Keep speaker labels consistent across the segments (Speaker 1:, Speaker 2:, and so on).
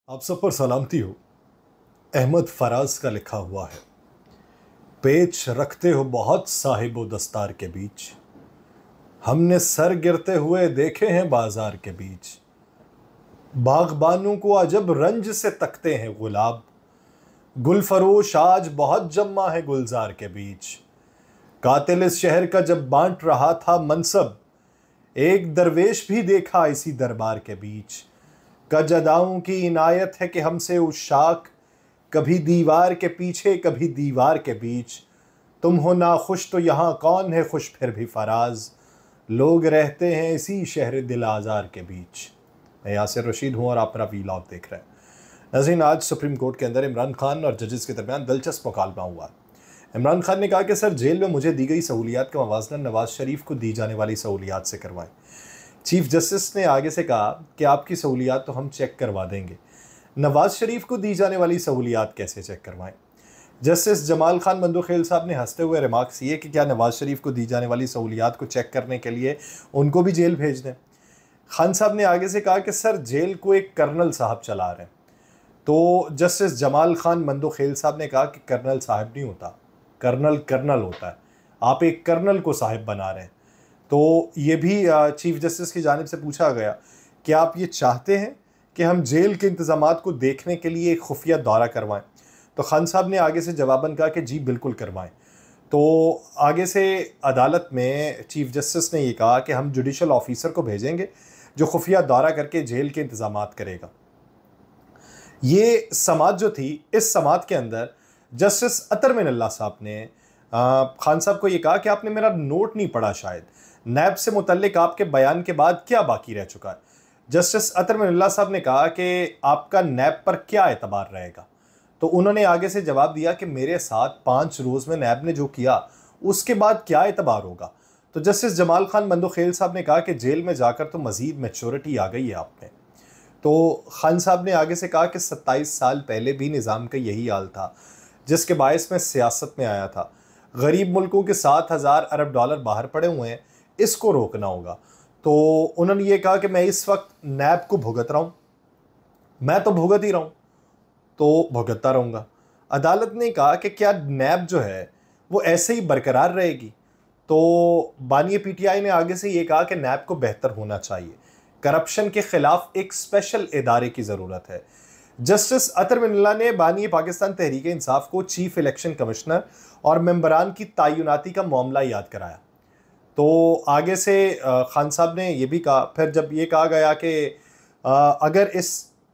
Speaker 1: आप सब पर सलामती हो। अहमद फराज का लिखा हुआ है। पेच रखते हो बहुत साहिबो दस्तार के बीच, हमने सर गिरते हुए देखे हैं बाजार के बीच। बागबानों को अजब रंज से तकते हैं गुलाब, गुलफरोश आज बहुत जम्मा है गुलजार के बीच। कातिल इस शहर का जब बांट रहा था मनसब, एक दरवेश भी देखा इसी दरबार के बीच। कजदाओं की इनायत है कि हमसे उशाक, कभी दीवार के पीछे कभी दीवार के बीच। तुम हो नाखुश तो यहाँ कौन है खुश फिर भी फराज, लोग रहते हैं इसी शहर दिल आज़ार के बीच। मैं यासिर रशीद हूँ और आप मेरा वीलॉग देख रहे हैं। नाज़रीन, आज सुप्रीम कोर्ट के अंदर इमरान खान और जजेस के दरमियान दिलचस्प मुकालमा हुआ। इमरान खान ने कहा कि सर, जेल में मुझे दी गई सहूलियात का मवाजना नवाज शरीफ को दी जाने वाली सहूलियात से करवाएं। चीफ जस्टिस ने आगे से कहा कि आपकी सहूलियात तो हम चेक करवा देंगे, नवाज शरीफ को दी जाने वाली सहूलियात कैसे चेक करवाएं। जस्टिस जमाल खान मंदोखेल साहब ने हंसते हुए रिमार्क्स किए कि क्या नवाज शरीफ को दी जाने वाली सहूलियात को चेक करने के लिए उनको भी जेल भेज दें। खान साहब ने आगे से कहा कि सर, जेल को एक कर्नल साहब चला रहे हैं। तो जस्टिस जमाल खान मंदोखेल साहब ने कहा कि कर्नल साहब नहीं होता, कर्नल कर्नल होता है, आप एक कर्नल को साहब बना रहे हैं। तो ये भी चीफ जस्टिस की जानिब से पूछा गया कि आप ये चाहते हैं कि हम जेल के इंतज़ामात को देखने के लिए एक खुफिया दौरा करवाएं। तो खान साहब ने आगे से जवाबन कहा कि जी बिल्कुल करवाएं। तो आगे से अदालत में चीफ जस्टिस ने ये कहा कि हम जुडिशल ऑफिसर को भेजेंगे जो खुफिया दौरा करके जेल के इंतज़ामात करेगा। ये समात जो थी, इस समात के अंदर जस्टिस अतर मिनल्ला साहब ने खान साहब को ये कहा कि आपने मेरा नोट नहीं पढ़ा, शायद नैब से मुतल्लिक आपके बयान के बाद क्या बाकी रह चुका है। जस्टिस अतर मिनल्ला साहब ने कहा कि आपका नैब पर क्या एतबार रहेगा। तो उन्होंने आगे से जवाब दिया कि मेरे साथ 5 रोज़ में नैब ने जो किया उसके बाद क्या एतबार होगा। तो जस्टिस जमाल खान मंदोखेल साहब ने कहा कि जेल में जाकर तो मज़ीद मैच्योरिटी आ गई है आप में। तो खान साहब ने आगे से कहा कि 27 साल पहले भी निज़ाम का यही हाल था, जिसके बायस में सियासत में आया था। गरीब मुल्कों के 7,000 अरब डॉलर बाहर पड़े हुए हैं, इसको रोकना होगा। तो उन्होंने ये कहा कि मैं इस वक्त नैब को भुगत रहा हूँ, मैं तो भुगत ही रहा हूँ, तो भुगतता रहूँगा। अदालत ने कहा कि क्या नैब जो है वो ऐसे ही बरकरार रहेगी। तो बानी पीटीआई ने आगे से ये कहा कि नैब को बेहतर होना चाहिए, करप्शन के खिलाफ एक स्पेशल इदारे की ज़रूरत है। जस्टिस अतर मिनल्ला ने बानी पाकिस्तान तहरीक इंसाफ को चीफ इलेक्शन कमिश्नर और मेंबरान की तयनाती का मामला याद कराया। तो आगे से खान साहब ने यह भी कहा, फिर जब ये कहा गया कि अगर इस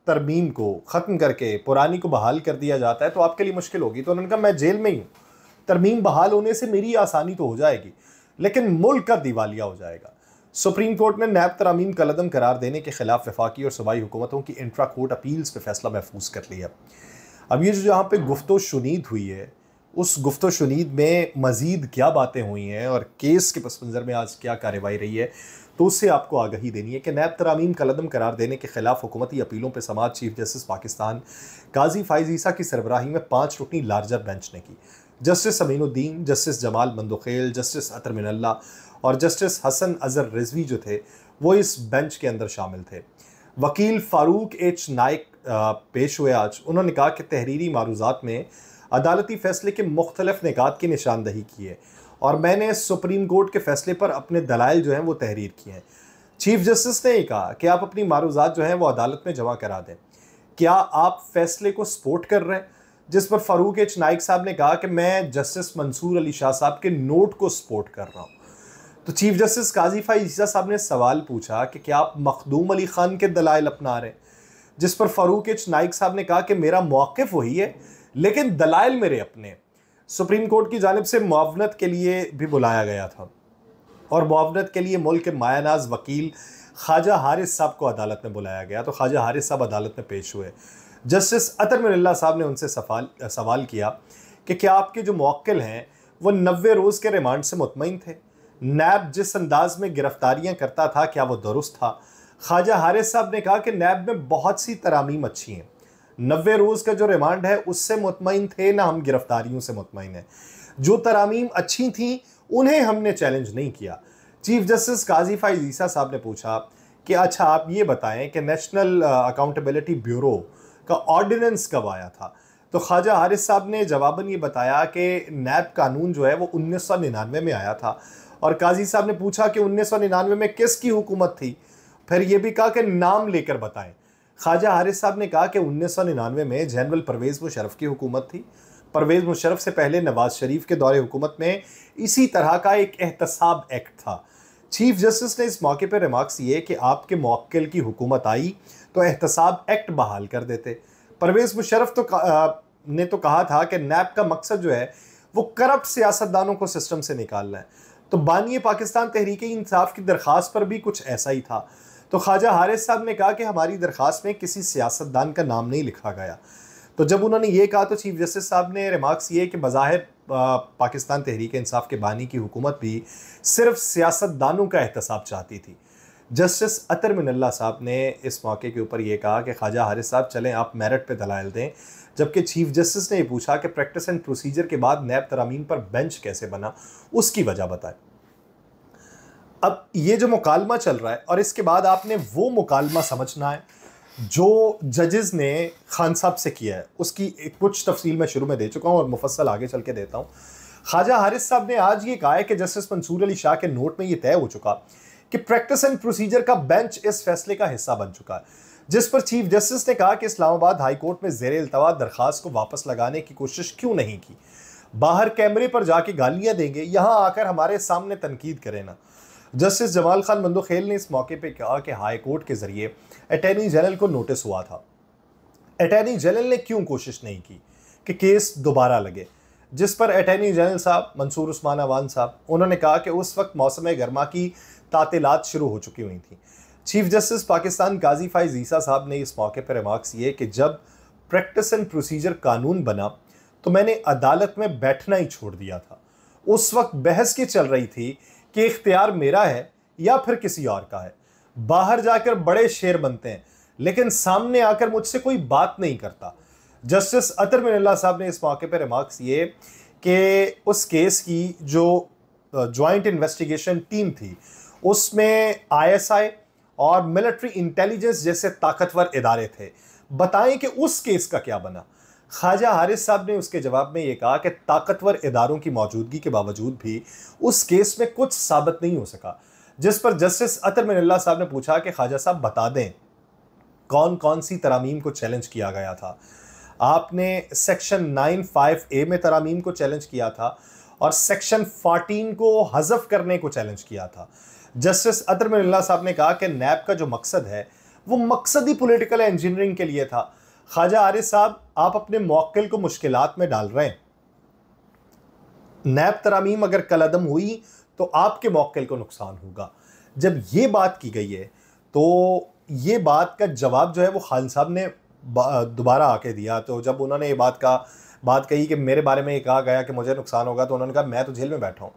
Speaker 1: तरमीम को ख़त्म करके पुरानी को बहाल कर दिया जाता है तो आपके लिए मुश्किल होगी। तो उन्होंने कहा मैं जेल में ही हूँ, तरमीम बहाल होने से मेरी आसानी तो हो जाएगी, लेकिन मुल्क का दिवालिया हो जाएगा। सुप्रीम कोर्ट ने नैब तरामीम कलअदम करार देने के खिलाफ वफाकी और सूबाई हुकूमतों की इंट्रा कोर्ट अपील्स पर फैसला महफूज कर लिया। अब ये जो जहाँ पर गुफ्तो शुनीद हुई है, उस गुफ्तो शुनीद में मज़ीद क्या बातें हुई हैं और केस के पस मंज़र में आज क्या कार्रवाई रही है, तो उससे आपको आगाही देनी है कि नैब तरामीम कलअदम करार देने के खिलाफ हुकूमती अपीलों पर समाअत चीफ जस्टिस पाकिस्तान काजी फ़ाइज़ ईसा की सरबराही में 5 रुकनी लार्जर बेंच ने की। Justice Aminuddin, justice Jamal Mandokhel, justice Athar Minallah और जस्टिस हसन अज़हर रिजवी जो थे वो इस बेंच के अंदर शामिल थे। वकील फ़ारूक एच नाइक पेश हुए आज। उन्होंने कहा कि तहरीरी मारूज़ात में अदालती फ़ैसले के मुख्तलिफ निकात की निशानदही की है और मैंने सुप्रीम कोर्ट के फ़ैसले पर अपने दलाइल जो हैं वो तहरीर किए हैं। चीफ जस्टिस ने ये कहा कि आप अपनी मारूज़ात जो हैं वो अदालत में जमा करा दें। क्या आप फ़ैसले को सपोर्ट कर रहे हैं? जिस पर फ़ारूक एच नाइक साहब ने कहा कि मैं जस्टिस मंसूर अली शाह साहब के नोट को सपोर्ट कर रहा हूँ। तो चीफ जस्टिस काजी फ़ाइज़ ईसा साहब ने सवाल पूछा कि क्या आप मखदूम अली ख़ान के दलाइल अपना रहे हैं? जिस पर फ़ारूक एच नाइक साहब ने कहा कि मेरा मौक़िफ़ वही है, लेकिन दलाइल मेरे अपने। सुप्रीम कोर्ट की जानिब से मुआवनत के लिए भी बुलाया गया था और मुआवनत के लिए मुल्क के मायानाज वकील ख्वाजा हारिस साहब को अदालत में बुलाया गया। तो ख्वाजा हारिस साहब अदालत में पेश हुए। जस्टिस अतर मिनल्ला साहब ने उनसे सवाल किया कि क्या आपके जो मुवक्किल हैं वो 90 रोज़ के रिमांड से मुतमईन थे? नैब जिस अंदाज में गिरफ्तारियाँ करता था क्या वो दुरुस्त था? ख्वाजा हारिस साहब ने कहा कि नैब में बहुत सी तरामीम अच्छी हैं, 90 रोज़ का जो रिमांड है उससे मुतमईन थे ना, हम गिरफ्तारियों से मुतमईन हैं। जो तरामीम अच्छी थीं उन्हें हमने चैलेंज नहीं किया। चीफ जस्टिस काजी फ़ाइज़ ईसा साहब ने पूछा कि अच्छा आप ये बताएं कि नेशनल अकाउंटेबिलिटी ब्यूरो का ऑर्डिनेंस कब आया था? तो ख्वाजा हारिस साहब ने जवाबन ये बताया कि नैब कानून जो है वो 1999 में आया था। और काजी साहब ने पूछा कि 1999 में किसकी हुकूमत थी? फिर ये भी कहा कि नाम लेकर बताएं। ख्वाजा हारिस साहब ने कहा कि 1999 में जनरल परवेज़ मुशर्रफ की हुकूमत थी। परवेज़ मुशर्रफ से पहले नवाज शरीफ के दौरे हुकूमत में इसी तरह का एक एहतसाब एक्ट था। चीफ जस्टिस ने इस मौके पर रिमार्क्स किए कि आपके मौक्किल की हुकूमत आई तो एहतसाब एक्ट बहाल कर देते। परवेज़ मुशर्रफ ने तो कहा था कि नैब का मकसद जो है वो करप्ट सियासतदानों को सिस्टम से निकालना है। तो बानी पाकिस्तान तहरीक इंसाफ की दरख्वास्त पर भी कुछ ऐसा ही था। तो ख्वाजा हारिस साहब ने कहा कि हमारी दरख्वास्त में किसी सियासतदान का नाम नहीं लिखा गया। तो जब उन्होंने ये कहा तो चीफ जस्टिस साहब ने रिमार्क्स ये कि बज़ाहिर पाकिस्तान तहरीक इंसाफ के बानी की हुकूमत भी सिर्फ सियासतदानों का एहतसाब चाहती थी। जस्टिस अतर मिनल्ला साहब ने इस मौके के ऊपर यह कहा कि ख्वाजा हारिस साहब चलें आप मेरिट पे दलाइल दें, जबकि चीफ जस्टिस ने यह पूछा कि प्रैक्टिस एंड प्रोसीजर के बाद नैब तरामीम पर बेंच कैसे बना, उसकी वजह बताएं। अब ये जो मुकालमा चल रहा है और इसके बाद आपने वो मुकालमा समझना है जो जजेस ने खान साहब से किया है, उसकी कुछ तफसील मैं शुरू में दे चुका हूँ और मुफस्सल आगे चल के देता हूँ। ख्वाजा हारिस साहब ने आज ये कहा है कि जस्टिस मंसूर अली शाह के नोट में ये तय हो चुका कि प्रैक्टिस एंड प्रोसीजर का बेंच इस फैसले का हिस्सा बन चुका है, जिस पर चीफ जस्टिस ने कहा कि इस्लामाबाद हाई कोर्ट में ज़ेर इल्तवा दरख्वास्त को वापस लगाने की कोशिश क्यों नहीं की। बाहर कैमरे पर जाके गालियां देंगे, यहाँ आकर हमारे सामने तनकीद करें ना। जस्टिस जमाल खान मंदोखेल ने इस मौके पर कहा कि हाई कोर्ट के जरिए अटॉर्नी जनरल को नोटिस हुआ था, अटॉर्नी जनरल ने क्यों कोशिश नहीं की कि केस दोबारा लगे, जिस पर अटॉर्नी जनरल साहब मंसूर उस्मान अवान साहब उन्होंने कहा कि उस वक्त मौसम गर्मा की तातीलात शुरू हो चुकी हुई थी। चीफ जस्टिस पाकिस्तान काजी फाइज ईसा साहब ने इस मौके पर रिमार्क्स किए कि जब प्रैक्टिस एंड प्रोसीजर कानून बना तो मैंने अदालत में बैठना ही छोड़ दिया था। उस वक्त बहस की चल रही थी कि इख्तियार मेरा है या फिर किसी और का है। बाहर जाकर बड़े शेर बनते हैं लेकिन सामने आकर मुझसे कोई बात नहीं करता। जस्टिस अतर मिनल्ला साहब ने इस मौके पर रिमार्क्स किए कि उस केस की जो ज्वाइंट इन्वेस्टिगेशन टीम थी उसमें ISI और मिलिट्री इंटेलिजेंस जैसे ताकतवर इदारे थे, बताएं कि उस केस का क्या बना। ख्वाजा हारिस साहब ने उसके जवाब में यह कहा कि ताकतवर इदारों की मौजूदगी के बावजूद भी उस केस में कुछ साबित नहीं हो सका, जिस पर जस्टिस अतर मिनल्ला साहब ने पूछा कि ख्वाजा साहब बता दें कौन कौन सी तरामीम को चैलेंज किया गया था। आपने सेक्शन 95A में तरामीम को चैलेंज किया था और सेक्शन 14 को हज़फ करने को चैलेंज किया था। जस्टिस अतर मिनल्ला साहब ने कहा कि नैब का जो मकसद है वो मकसद ही पॉलिटिकल इंजीनियरिंग के लिए था। ख्वाजा हारिस साहब आप अपने मौक्किल को मुश्किलात में डाल रहे हैं। नैब तरामीम अगर कलअदम हुई तो आपके मौक्किल को नुकसान होगा। जब ये बात की गई है तो ये बात का जवाब जो है वो खान साहब ने दोबारा आके दिया। तो जब उन्होंने ये बात कही कि मेरे बारे में ये कहा गया कि मुझे नुकसान होगा, तो उन्होंने कहा मैं तो जेल में बैठा हूँ।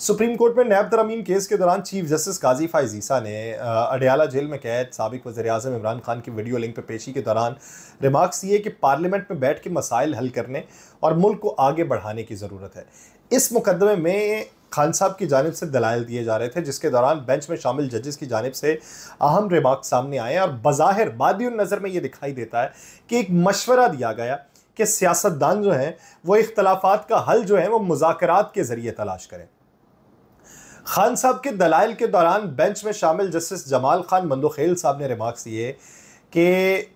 Speaker 1: सुप्रीम कोर्ट में नैब तरामीम केस के दौरान चीफ जस्टिस काजी फाइज ईसा ने अडयाला जेल में कैद साबिक वज़ीर-ए-आज़म इमरान खान की वीडियो लिंक पर पेशी के दौरान रिमार्क्स दिए कि पार्लियामेंट में बैठ के मसाइल हल करने और मुल्क को आगे बढ़ाने की ज़रूरत है। इस मुकदमे में खान साहब की जानिब से दलाइल दिए जा रहे थे, जिसके दौरान बेंच में शामिल जजेस की जानिब से अहम रिमार्क सामने आए और बज़ाहिर बादियुन नज़र में ये दिखाई देता है कि एक मशवरा दिया गया कि सियासतदान जो हैं वो इख्तलाफात का हल जो है वो मुज़ाकरात के ज़रिए तलाश करें। खान साहब के दलाइल के दौरान बेंच में शामिल जस्टिस जमाल खान मंदोखेल साहब ने रिमार्क्स दिए कि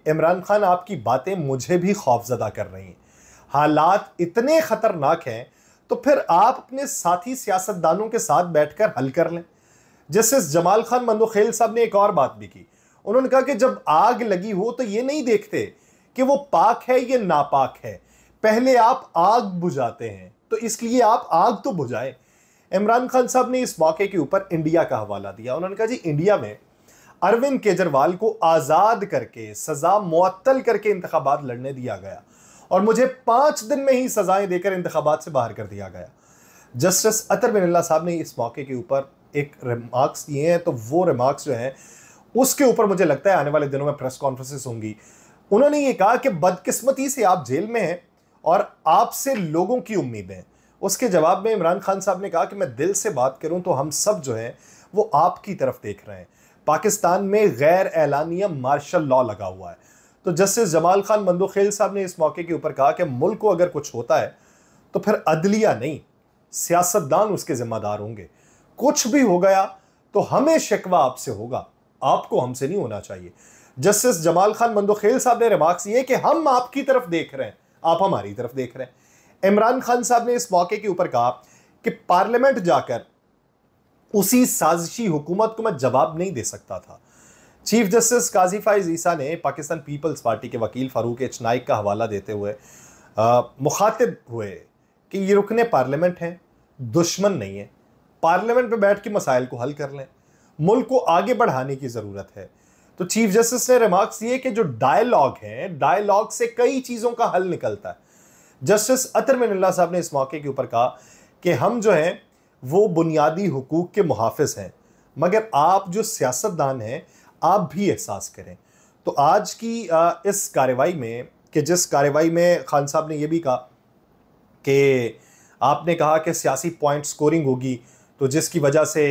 Speaker 1: इमरान खान आपकी बातें मुझे भी खौफजदा कर रही हैं, हालात इतने ख़तरनाक हैं तो फिर आप अपने साथी सियासतदानों के साथ बैठकर हल कर लें। जस्टिस जमाल खान मंदोखेल साहब ने एक और बात भी की, उन्होंने कहा कि जब आग लगी हो तो ये नहीं देखते कि वो पाक है या नापाक है, पहले आप आग बुझाते हैं, तो इसलिए आप आग तो बुझाएं। इमरान खान साहब ने इस मौके के ऊपर इंडिया का हवाला दिया। उन्होंने कहा जी इंडिया में अरविंद केजरीवाल को आज़ाद करके सज़ा मुअत्तल करके इंतखाबात लड़ने दिया गया और मुझे 5 दिन में ही सजाएं देकर इंतखाबात से बाहर कर दिया गया। जस्टिस अतर मिनल्ला साहब ने इस मौके के ऊपर एक रिमार्क्स दिए हैं, तो वो रिमार्क्स जो हैं उसके ऊपर मुझे लगता है आने वाले दिनों में प्रेस कॉन्फ्रेंसेस होंगी। उन्होंने ये कहा कि बदकिस्मती से आप जेल में हैं और आपसे लोगों की उम्मीदें हैं। उसके जवाब में इमरान खान साहब ने कहा कि मैं दिल से बात करूं तो हम सब जो हैं वो आपकी तरफ देख रहे हैं। पाकिस्तान में गैर एलानिया मार्शल लॉ लगा हुआ है, तो जस्टिस जमाल खान बंदोखेल साहब ने इस मौके के ऊपर कहा कि मुल्क को अगर कुछ होता है तो फिर अदलिया नहीं, सियासतदान उसके जिम्मेदार होंगे। कुछ भी हो गया तो हमें शिकवा आपसे होगा, आपको हमसे नहीं होना चाहिए। जस्टिस जमाल खान बंदोखेल साहब ने रिमार्क्स ये कि हम आपकी तरफ देख रहे हैं, आप हमारी तरफ देख रहे हैं। इमरान खान साहब ने इस मौके के ऊपर कहा कि पार्लियामेंट जाकर उसी साजिशी हुकूमत को मैं जवाब नहीं दे सकता था। चीफ जस्टिस काजी फाइज ईसा ने पाकिस्तान पीपल्स पार्टी के वकील फारूक एच नाइक का हवाला देते हुए मुखातिब हुए कि ये रुकने पार्लियामेंट हैं, दुश्मन नहीं है। पार्लियामेंट में बैठ के मसाइल को हल कर लें, मुल्क को आगे बढ़ाने की ज़रूरत है। तो चीफ जस्टिस ने रिमार्क्स ये कि जो डायलॉग है, डायलॉग से कई चीज़ों का हल निकलता है। जस्टिस अतर मिनल्ला साहब ने इस मौके के ऊपर कहा कि हम जो हैं वो बुनियादी हुकूक के मुहाफिज हैं, मगर आप जो सियासतदान हैं आप भी एहसास करें। तो आज की इस कार्रवाई में, कि जिस कार्रवाई में खान साहब ने यह भी कहा कि आपने कहा कि सियासी पॉइंट स्कोरिंग होगी, तो जिसकी वजह से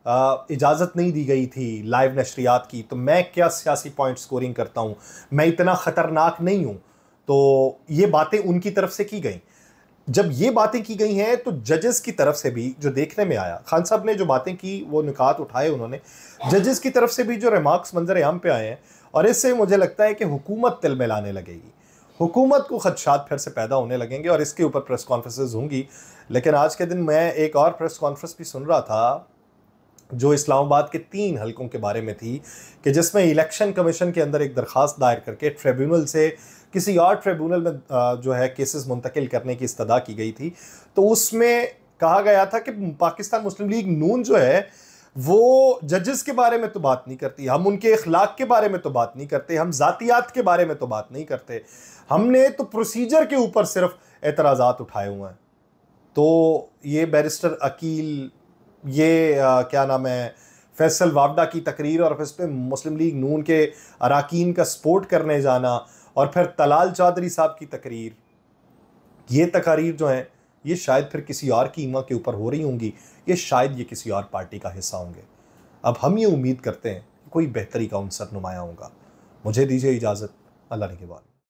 Speaker 1: इजाज़त नहीं दी गई थी लाइव नशरियात की, तो मैं क्या सियासी पॉइंट स्कोरिंग करता हूँ, मैं इतना ख़तरनाक नहीं हूँ। तो ये बातें उनकी तरफ से की गई। जब ये बातें की गई हैं तो जजेस की तरफ से भी जो देखने में आया, खान साहब ने जो बातें की वो निकात उठाए उन्होंने, जजेस की तरफ से भी जो रिमार्क्स मंजर आम पे आए हैं, और इससे मुझे लगता है कि हुकूमत तिल मिलाने लगेगी, हुकूमत को खदशात फिर से पैदा होने लगेंगे और इसके ऊपर प्रेस कॉन्फ्रेंसेज होंगी। लेकिन आज के दिन मैं एक और प्रेस कॉन्फ्रेंस भी सुन रहा था जो इस्लामाबाद के 3 हलकों के बारे में थी, कि जिसमें इलेक्शन कमीशन के अंदर एक दरख्वास्त दायर करके ट्रिब्यूनल से किसी और ट्रिब्यूनल में जो है केसेस मुंतकिल करने की इस्तदा की गई थी। तो उसमें कहा गया था कि पाकिस्तान मुस्लिम लीग नून जो है वो जजेस के बारे में तो बात नहीं करती, हम उनके अखलाक के बारे में तो बात नहीं करते, हम ज़ातियात के बारे में तो बात नहीं करते, हमने तो प्रोसीजर के ऊपर सिर्फ एतराज़ात उठाए हुए हैं। तो ये बैरिस्टर अकील, ये क्या नाम है, फैसल वावडा की तकरीर और फिर इस पर मुस्लिम लीग नून के अराकीन का सपोर्ट करने जाना, और फिर तलाल चौधरी साहब की तकरीर, ये तकारीर जो हैं ये शायद फिर किसी और की ईमा के ऊपर हो रही होंगी, ये शायद ये किसी और पार्टी का हिस्सा होंगे। अब हम ये उम्मीद करते हैं कि कोई बेहतरी का उनसर नुमाया होगा। मुझे दीजिए इजाज़त, अल्लाह ने के बाद।